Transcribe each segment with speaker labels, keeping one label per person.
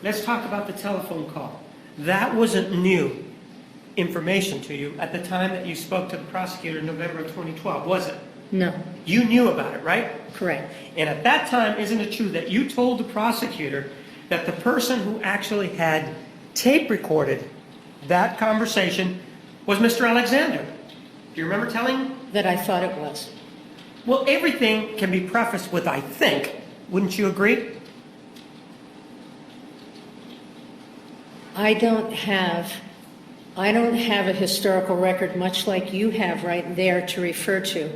Speaker 1: let's talk about the telephone call. That wasn't new information to you at the time that you spoke to the prosecutor in November of 2012, was it?
Speaker 2: No.
Speaker 1: You knew about it, right?
Speaker 2: Correct.
Speaker 1: And at that time, isn't it true that you told the prosecutor that the person who actually had tape recorded that conversation was Mr. Alexander? Do you remember telling?
Speaker 2: That I thought it was.
Speaker 1: Well, everything can be prefaced with "I think." Wouldn't you agree?
Speaker 2: I don't have a historical record, much like you have right there, to refer to.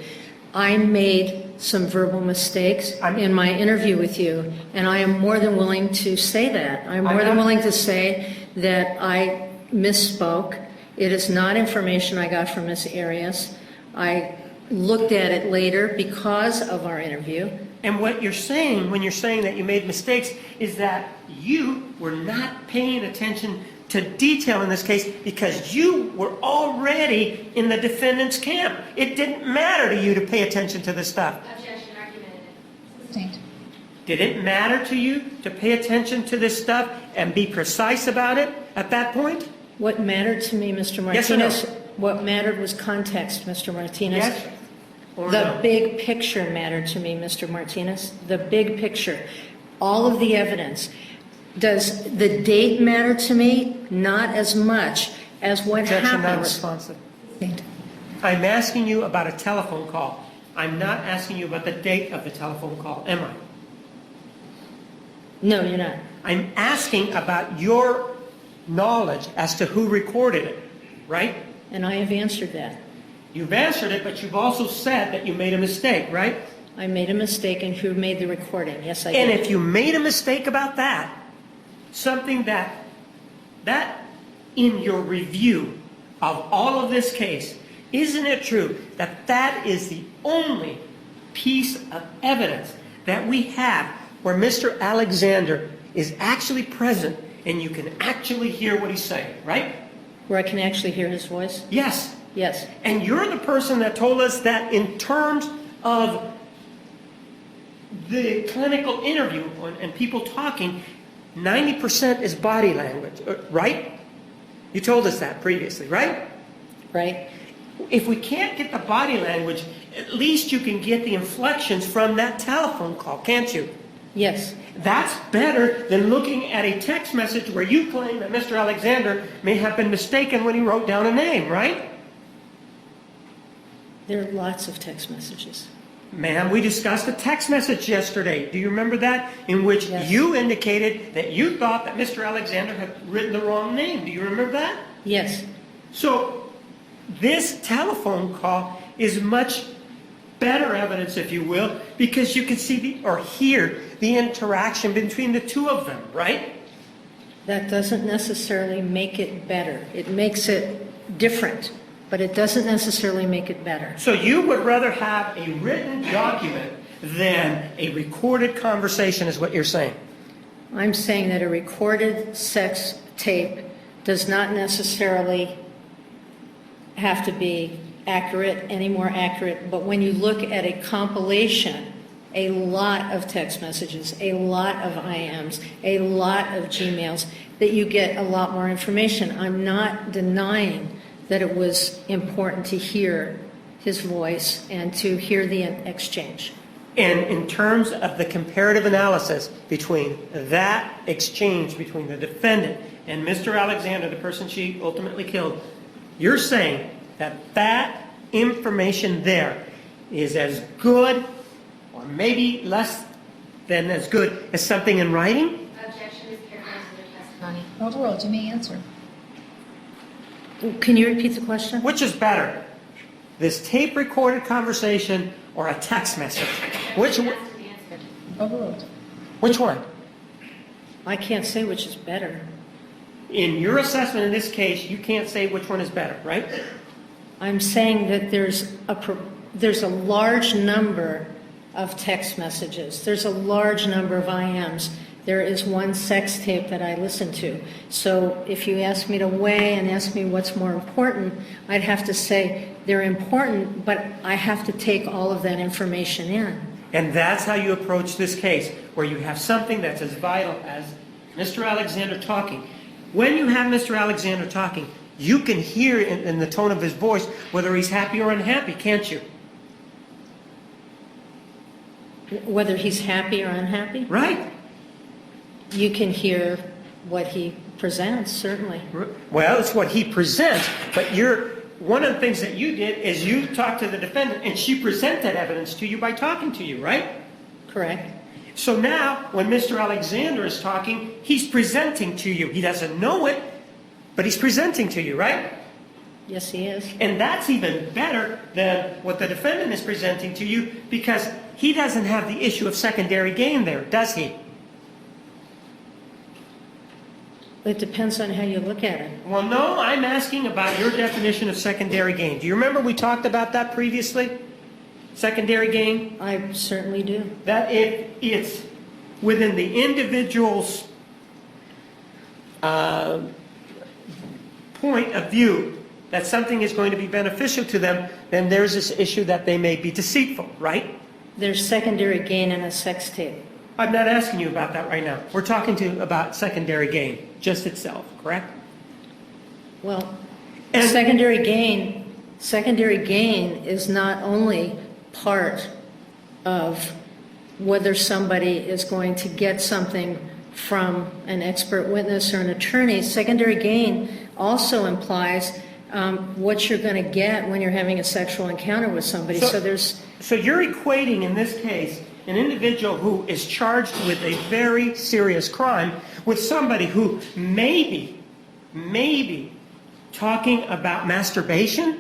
Speaker 2: I made some verbal mistakes in my interview with you, and I am more than willing to say that. I'm more than willing to say that I misspoke. It is not information I got from Ms. Arias. I looked at it later because of our interview.
Speaker 1: And what you're saying when you're saying that you made mistakes is that you were not paying attention to detail in this case because you were already in the defendant's camp. It didn't matter to you to pay attention to this stuff.
Speaker 3: Objection, argument.
Speaker 4: Sustained.
Speaker 1: Did it matter to you to pay attention to this stuff and be precise about it at that point?
Speaker 2: What mattered to me, Mr.
Speaker 1: Yes or no?
Speaker 2: Martinez, what mattered was context, Mr. Martinez.
Speaker 1: Yes or
Speaker 2: The
Speaker 1: no?
Speaker 2: big picture mattered to me, Mr. Martinez. The big picture. All of the evidence. Does the date matter to me? Not as much as what
Speaker 1: Objection, not
Speaker 2: happened.
Speaker 1: responsive.
Speaker 4: Sustained.
Speaker 1: I'm asking you about a telephone call. I'm not asking you about the date of the telephone call, am I?
Speaker 2: No, you're not.
Speaker 1: I'm asking about your knowledge as to who recorded it, right?
Speaker 2: And I have answered that.
Speaker 1: You've answered it, but you've also said that you made a mistake, right?
Speaker 2: I made a mistake in who made the recording. Yes, I
Speaker 1: And
Speaker 2: did.
Speaker 1: if you made a mistake about that, something that in your review of all of this case, isn't it true that that is the only piece of evidence that we have where Mr. Alexander is actually present and you can actually hear what he's saying, right?
Speaker 2: Where I can actually hear his voice?
Speaker 1: Yes.
Speaker 2: Yes.
Speaker 1: And you're the person that told us that in terms of the clinical interview and people talking, 90% is body language, right? You told us that previously, right?
Speaker 2: Right?
Speaker 1: If we can't get the body language, at least you can get the inflections from that telephone call, can't you?
Speaker 2: Yes.
Speaker 1: That's better than looking at a text message where you claim that Mr. Alexander may have been mistaken when he wrote down a name, right?
Speaker 2: There are lots of text messages.
Speaker 1: Ma'am, we discussed a text message yesterday. Do you remember that? In which
Speaker 2: Yes.
Speaker 1: you indicated that you thought that Mr. Alexander had written the wrong name. Do you remember that?
Speaker 2: Yes.
Speaker 1: So this telephone call is much better evidence, if you will, because you can see or hear the interaction between the two of them, right?
Speaker 2: That doesn't necessarily make it better. It makes it different, but it doesn't necessarily make it better.
Speaker 1: So you would rather have a written document than a recorded conversation, is what you're saying?
Speaker 2: I'm saying that a recorded sex tape does not necessarily have to be accurate, any more accurate, but when you look at a compilation, a lot of text messages, a lot of IMs, a lot of Gmails, that you get a lot more information. I'm not denying that it was important to hear his voice and to hear the exchange.
Speaker 1: And in terms of the comparative analysis between that exchange between the defendant and Mr. Alexander, the person she ultimately killed, you're saying that that information there is as good or maybe less than as good as something in writing?
Speaker 3: Objection is characterized as their testimony.
Speaker 4: Overruled. You may answer.
Speaker 2: Can you repeat the question?
Speaker 1: Which is better, this tape recorded conversation or a text message? Which
Speaker 3: Objection has to be answered.
Speaker 4: Overruled.
Speaker 1: which one?
Speaker 2: I can't say which is better.
Speaker 1: In your assessment in this case, you can't say which one is better, right?
Speaker 2: I'm saying that there's a large number of text messages. There's a large number of IMs. There is one sex tape that I listened to. So if you ask me to weigh and ask me what's more important, I'd have to say they're important, but I have to take all of that information in.
Speaker 1: And that's how you approach this case, where you have something that's as vital as Mr. Alexander talking. When you have Mr. Alexander talking, you can hear in the tone of his voice whether he's happy or unhappy, can't you?
Speaker 2: Whether he's happy or unhappy,
Speaker 1: Right.
Speaker 2: you can hear what he presents, certainly.
Speaker 1: Well, it's what he presents, but one of the things that you did is you talked to the defendant and she presented evidence to you by talking to you, right?
Speaker 2: Correct.
Speaker 1: So now, when Mr. Alexander is talking, he's presenting to you. He doesn't know it, but he's presenting to you, right?
Speaker 2: Yes, he is.
Speaker 1: And that's even better than what the defendant is presenting to you because he doesn't have the issue of secondary gain there, does he?
Speaker 2: It depends on how you look at it.
Speaker 1: Well, no, I'm asking about your definition of secondary gain. Do you remember we talked about that previously? Secondary gain?
Speaker 2: I certainly do.
Speaker 1: That if it's within the individual's point of view that something is going to be beneficial to them, then there's this issue that they may be deceitful, right?
Speaker 2: There's secondary gain in a sex tape.
Speaker 1: I'm not asking you about that right now. We're talking about secondary gain, just itself, correct?
Speaker 2: Well,
Speaker 1: And-
Speaker 2: secondary gain is not only part of whether somebody is going to get something from an expert witness or an attorney. Secondary gain also implies what you're going to get when you're having a sexual encounter with somebody.
Speaker 1: So you're equating, in this case, an individual who is charged with a very serious crime with somebody who maybe talking about masturbation?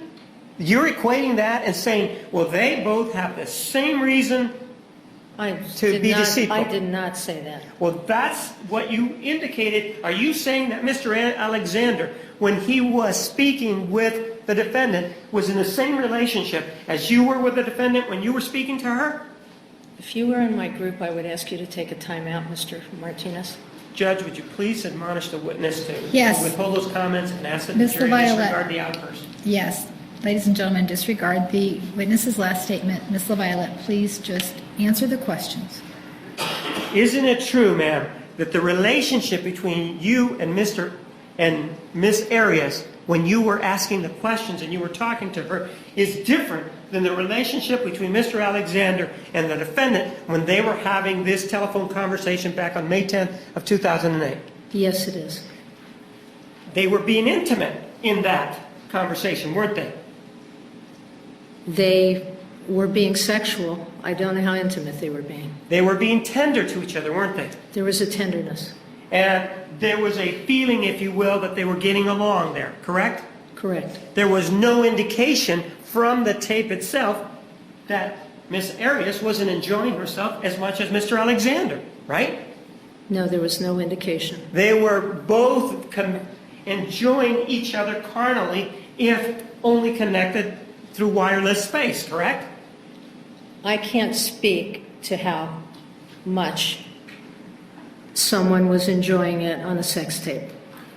Speaker 1: You're equating that and saying, well, they both have the same reason to be deceitful.
Speaker 2: I did not say that.
Speaker 1: Well, that's what you indicated. Are you saying that Mr. Alexander, when he was speaking with the defendant, was in the same relationship as you were with the defendant when you were speaking to her?
Speaker 2: If you were in my group, I would ask you to take a time out, Mr. Martinez.
Speaker 1: Judge, would you please admonish the witness to
Speaker 4: Yes.
Speaker 1: withhold those comments and ask that the
Speaker 4: Ms.
Speaker 1: jury
Speaker 4: LaViolette.
Speaker 1: disregard the outburst?
Speaker 4: Yes. Ladies and gentlemen, disregard the witness's last statement. Ms. LaViolette, please just answer the questions.
Speaker 1: Isn't it true, ma'am, that the relationship between you and Ms. Arias, when you were asking the questions and you were talking to her, is different than the relationship between Mr. Alexander and the defendant when they were having this telephone conversation back on May 10th of 2008?
Speaker 2: Yes, it is.
Speaker 1: They were being intimate in that conversation, weren't they?
Speaker 2: They were being sexual. I don't know how intimate they were being.
Speaker 1: They were being tender to each other, weren't they?
Speaker 2: There was a tenderness.
Speaker 1: And there was a feeling, if you will, that they were getting along there, correct?
Speaker 2: Correct.
Speaker 1: There was no indication from the tape itself that Miss Arias wasn't enjoying herself as much as Mr. Alexander, right?
Speaker 2: No, there was no indication.
Speaker 1: They were both enjoying each other carnally, if only connected through wireless space, correct?
Speaker 2: I can't speak to how much someone was enjoying it on a sex tape,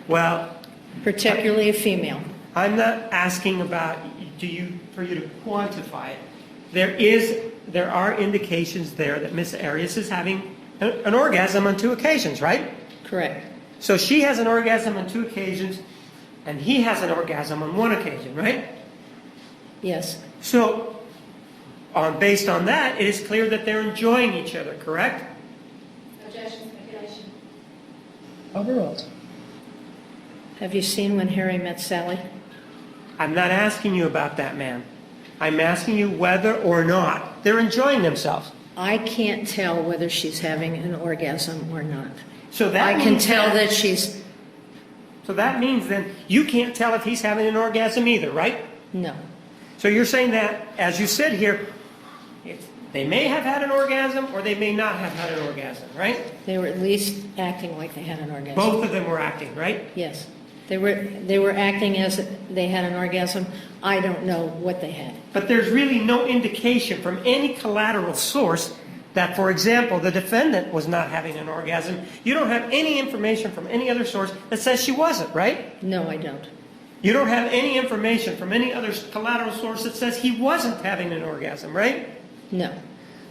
Speaker 1: Well,
Speaker 2: particularly a female.
Speaker 1: I'm not asking about for you to quantify it. There are indications there that Miss Arias is having an orgasm on 2 occasions, right?
Speaker 2: Correct.
Speaker 1: So she has an orgasm on 2 occasions, and he has an orgasm on 1 occasion, right?
Speaker 2: Yes.
Speaker 1: So, based on that, it is clear that they're enjoying each other, correct?
Speaker 3: Objection, speculation.
Speaker 4: Overruled.
Speaker 2: Have you seen When Harry Met Sally?
Speaker 1: I'm not asking you about that, ma'am. I'm asking you whether or not they're enjoying themselves.
Speaker 2: I can't tell whether she's having an orgasm or not.
Speaker 1: So that
Speaker 2: I can
Speaker 1: means
Speaker 2: tell that she's...
Speaker 1: So that means then you can't tell if he's having an orgasm either, right?
Speaker 2: No.
Speaker 1: So you're saying that, as you said here, they may have had an orgasm or they may not have had an orgasm, right?
Speaker 2: They were at least acting like they had an orgasm.
Speaker 1: Both of them were acting, right?
Speaker 2: Yes. They were acting as they had an orgasm. I don't know what they had.
Speaker 1: But there's really no indication from any collateral source that, for example, the defendant was not having an orgasm. You don't have any information from any other source that says she wasn't, right?
Speaker 2: No, I don't.
Speaker 1: You don't have any information from any other collateral source that says he wasn't having an orgasm, right?
Speaker 2: No.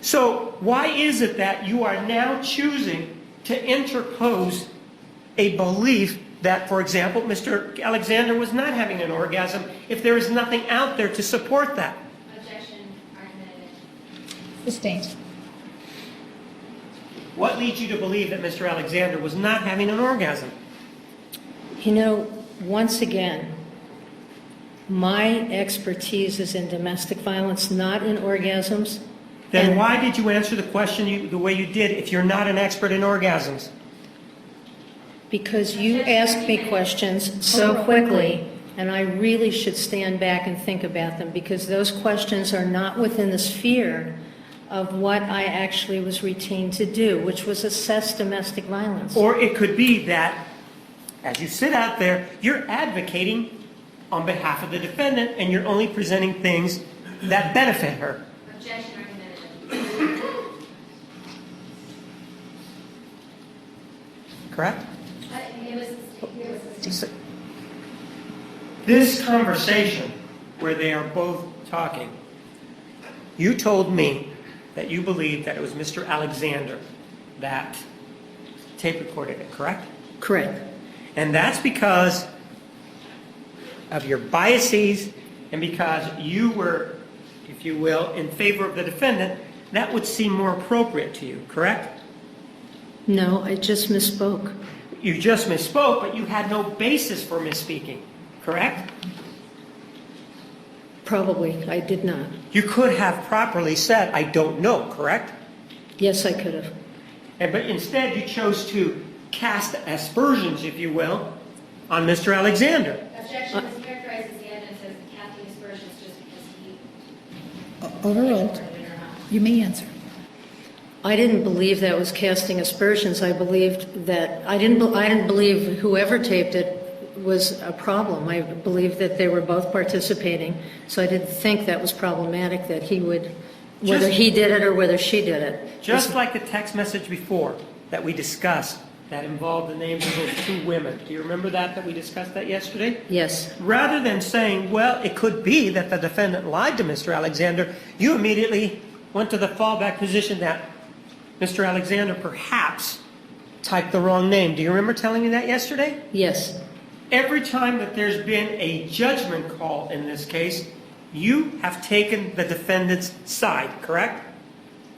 Speaker 1: So why is it that you are now choosing to interpose a belief that, for example, Mr. Alexander was not having an orgasm if there is nothing out there to support that?
Speaker 3: Objection, argumentative.
Speaker 4: Sustained.
Speaker 1: What leads you to believe that Mr. Alexander was not having an orgasm?
Speaker 2: You know, once again, my expertise is in domestic violence, not in orgasms.
Speaker 1: Then
Speaker 2: And-
Speaker 1: why did you answer the question the way you did if you're not an expert in orgasms?
Speaker 2: Because you asked me questions so quickly, and I really should stand back and think about them, because those questions are not within the sphere of what I actually was retained to do, which was assess domestic violence.
Speaker 1: Or it could be that, as you sit out there, you're advocating on behalf of the defendant and you're only presenting things that benefit her.
Speaker 3: Objection, argumentative.
Speaker 1: Correct?
Speaker 3: It was
Speaker 1: This conversation where they are both talking, you told me that you believed that it was Mr. Alexander that tape recorded it, correct?
Speaker 2: Correct.
Speaker 1: And that's because of your biases and because you were, if you will, in favor of the defendant, that would seem more appropriate to you, correct?
Speaker 2: No, I just misspoke.
Speaker 1: You just misspoke, but you had no basis for misspeaking, correct?
Speaker 2: Probably, I did not.
Speaker 1: You could have properly said, I don't know, correct?
Speaker 2: Yes, I could have.
Speaker 1: But instead, you chose to cast aspersions, if you will, on Mr. Alexander.
Speaker 3: objection, this characterizes the evidence as casting aspersions just because he.
Speaker 4: Overruled. You may answer.
Speaker 2: I didn't believe that was casting aspersions. I believed that, I didn't believe whoever taped it was a problem. I believed that they were both participating, so I didn't think that was problematic, that he would, whether he did it or whether she did it.
Speaker 1: Just like the text message before that we discussed that involved the names of those two women. Do you remember that we discussed that yesterday?
Speaker 2: Yes.
Speaker 1: Rather than saying, well, it could be that the defendant lied to Mr. Alexander, you immediately went to the fallback position that Mr. Alexander perhaps typed the wrong name. Do you remember telling me that yesterday?
Speaker 2: Yes.
Speaker 1: Every time that there's been a judgment call in this case, you have taken the defendant's side, correct?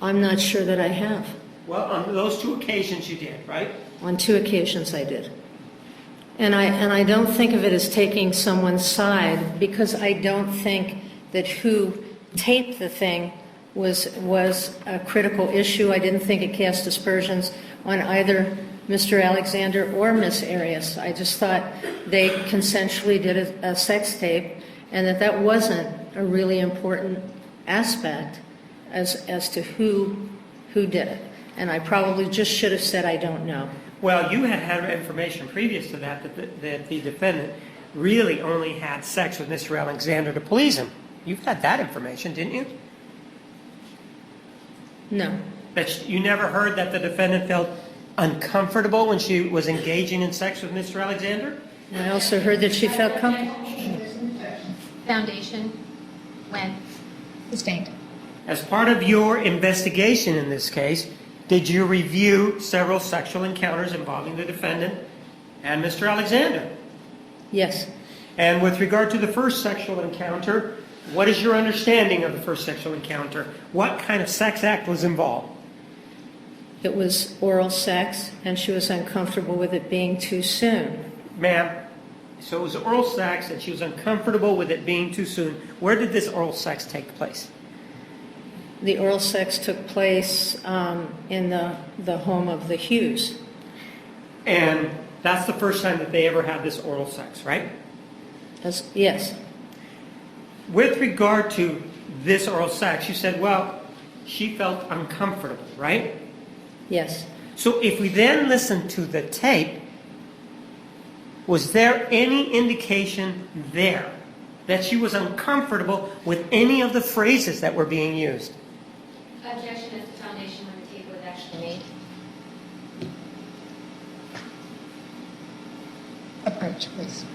Speaker 2: I'm not sure that I have.
Speaker 1: Well, on those two occasions you did, right?
Speaker 2: On 2 occasions I did. And I don't think of it as taking someone's side, because I don't think that who taped the thing was a critical issue. I didn't think it cast aspersions on either Mr. Alexander or Miss Arias. I just thought they consensually did a sex tape, and that wasn't a really important aspect as to who did it. And I probably just should have said I don't know.
Speaker 1: Well, you had information previous to that the defendant really only had sex with Mr. Alexander to please him. You've had that information, didn't you?
Speaker 2: No.
Speaker 1: That you never heard that the defendant felt uncomfortable when she was engaging in sex with Mr. Alexander?
Speaker 2: I also heard that she felt comfortable.
Speaker 3: Foundation, when.
Speaker 4: Sustained.
Speaker 1: As part of your investigation in this case, did you review several sexual encounters involving the defendant and Mr. Alexander?
Speaker 2: Yes.
Speaker 1: And with regard to the first sexual encounter, what is your understanding of the first sexual encounter? What kind of sex act was involved?
Speaker 2: It was oral sex, and she was uncomfortable with it being too soon.
Speaker 1: Ma'am, so it was oral sex and she was uncomfortable with it being too soon. Where did this oral sex take place?
Speaker 2: The oral sex took place in the home of the Hughes.
Speaker 1: And that's the first time that they ever had this oral sex, right?
Speaker 2: Yes.
Speaker 1: With regard to this oral sex, you said, well, she felt uncomfortable, right?
Speaker 2: Yes.
Speaker 1: So if we then listen to the tape, was there any indication there that she was uncomfortable with any of the phrases that were being used?
Speaker 3: Objection is the foundation when the tape was actually made.
Speaker 4: Approach, please.